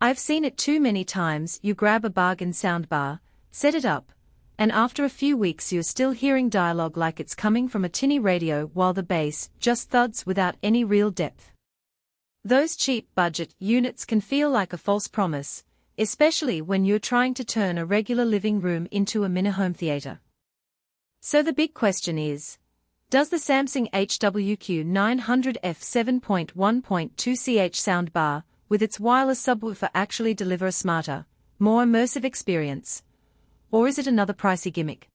I've seen it too many times. You grab a bargain soundbar, set it up, and after a few weeks you're still hearing dialogue like it's coming from a tinny radio while the bass just thuds without any real depth. Those cheap budget units can feel like a false promise, especially when you're trying to turn a regular living room into a mini home theater. So the big question is, does the Samsung HWQ900F 7.1.2ch soundbar, with its wireless subwoofer, actually deliver a smarter, more immersive experience? Or is it another pricey gimmick?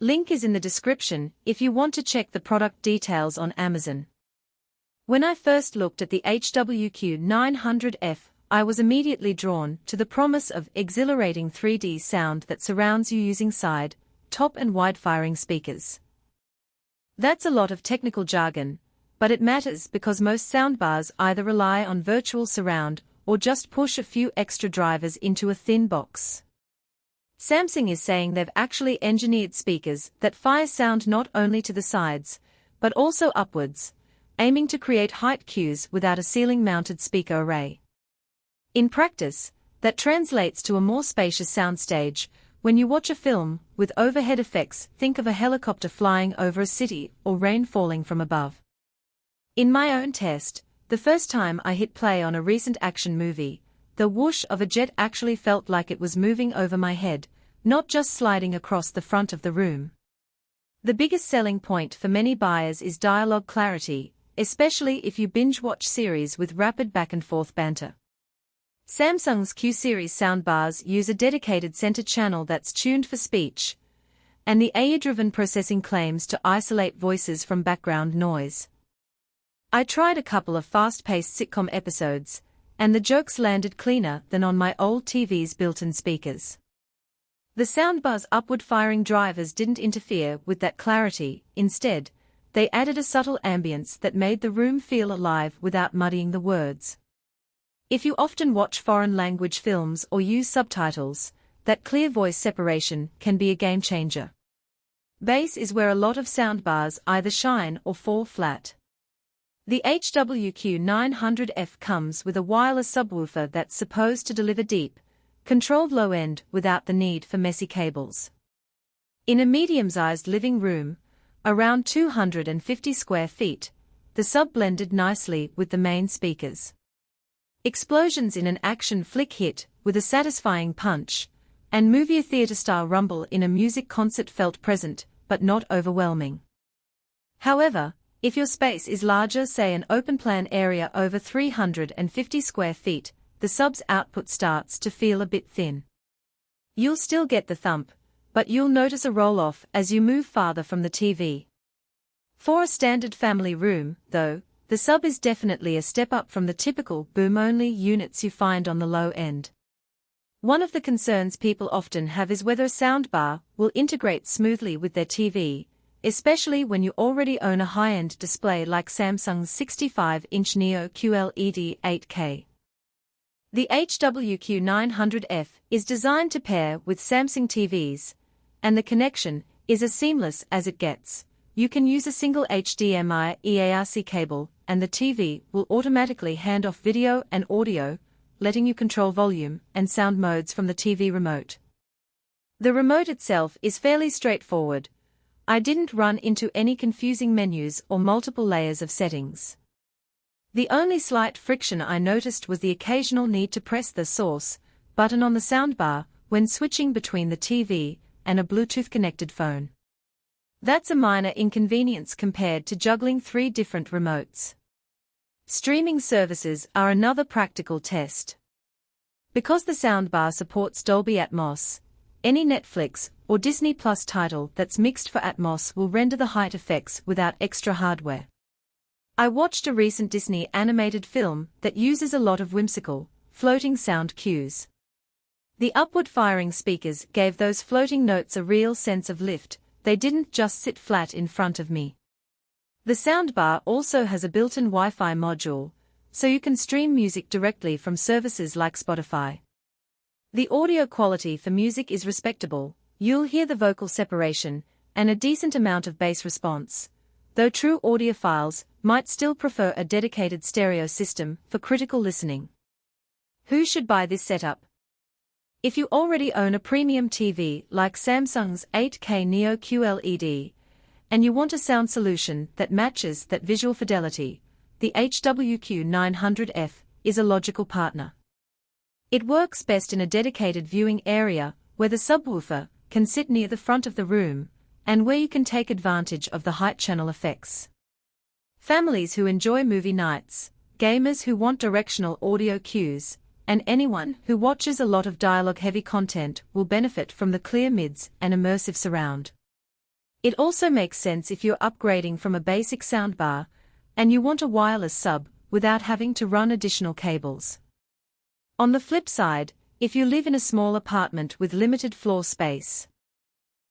Link is in the description if you want to check the product details on Amazon. When I first looked at the HWQ900F, I was immediately drawn to the promise of exhilarating 3D sound that surrounds you using side, top and wide-firing speakers. That's a lot of technical jargon, but it matters because most soundbars either rely on virtual surround or just push a few extra drivers into a thin box. Samsung is saying they've actually engineered speakers that fire sound not only to the sides, but also upwards, aiming to create height cues without a ceiling-mounted speaker array. In practice, that translates to a more spacious soundstage. When you watch a film with overhead effects, think of a helicopter flying over a city or rain falling from above. In my own test, the first time I hit play on a recent action movie, the whoosh of a jet actually felt like it was moving over my head, not just sliding across the front of the room. The biggest selling point for many buyers is dialogue clarity, especially if you binge-watch series with rapid back-and-forth banter. Samsung's Q-series soundbars use a dedicated center channel that's tuned for speech, and the AI-driven processing claims to isolate voices from background noise. I tried a couple of fast-paced sitcom episodes, and the jokes landed cleaner than on my old TV's built-in speakers. The soundbar's upward-firing drivers didn't interfere with that clarity. Instead, they added a subtle ambience that made the room feel alive without muddying the words. If you often watch foreign language films or use subtitles, that clear voice separation can be a game changer. Bass is where a lot of soundbars either shine or fall flat. The HWQ900F comes with a wireless subwoofer that's supposed to deliver deep, controlled low end without the need for messy cables. In a medium-sized living room, around 250 square feet, the sub blended nicely with the main speakers. Explosions in an action flick hit with a satisfying punch, and movie theater-style rumble in a music concert felt present, but not overwhelming. However, if your space is larger, say an open-plan area over 350 square feet, the sub's output starts to feel a bit thin. You'll still get the thump, but you'll notice a roll-off as you move farther from the TV. For a standard family room, though, the sub is definitely a step up from the typical boom-only units you find on the low end. One of the concerns people often have is whether a soundbar will integrate smoothly with their TV, especially when you already own a high-end display like Samsung's 65-inch Neo QLED 8K. The HWQ900F is designed to pair with Samsung TVs, and the connection is as seamless as it gets. You can use a single HDMI EARC cable, and the TV will automatically hand off video and audio, letting you control volume and sound modes from the TV remote. The remote itself is fairly straightforward. I didn't run into any confusing menus or multiple layers of settings. The only slight friction I noticed was the occasional need to press the source button on the soundbar when switching between the TV and a Bluetooth-connected phone. That's a minor inconvenience compared to juggling 3 different remotes. Streaming services are another practical test. Because the soundbar supports Dolby Atmos, any Netflix or Disney Plus title that's mixed for Atmos will render the height effects without extra hardware. I watched a recent Disney animated film that uses a lot of whimsical, floating sound cues. The upward-firing speakers gave those floating notes a real sense of lift. They didn't just sit flat in front of me. The soundbar also has a built-in Wi-Fi module, so you can stream music directly from services like Spotify. The audio quality for music is respectable. You'll hear the vocal separation and a decent amount of bass response, though true audiophiles might still prefer a dedicated stereo system for critical listening. Who should buy this setup? If you already own a premium TV like Samsung's 8K Neo QLED, and you want a sound solution that matches that visual fidelity, the HWQ900F is a logical partner. It works best in a dedicated viewing area where the subwoofer can sit near the front of the room, and where you can take advantage of the height channel effects. Families who enjoy movie nights, gamers who want directional audio cues, and anyone who watches a lot of dialogue-heavy content will benefit from the clear mids and immersive surround. It also makes sense if you're upgrading from a basic soundbar, and you want a wireless sub without having to run additional cables. On the flip side, if you live in a small apartment with limited floor space,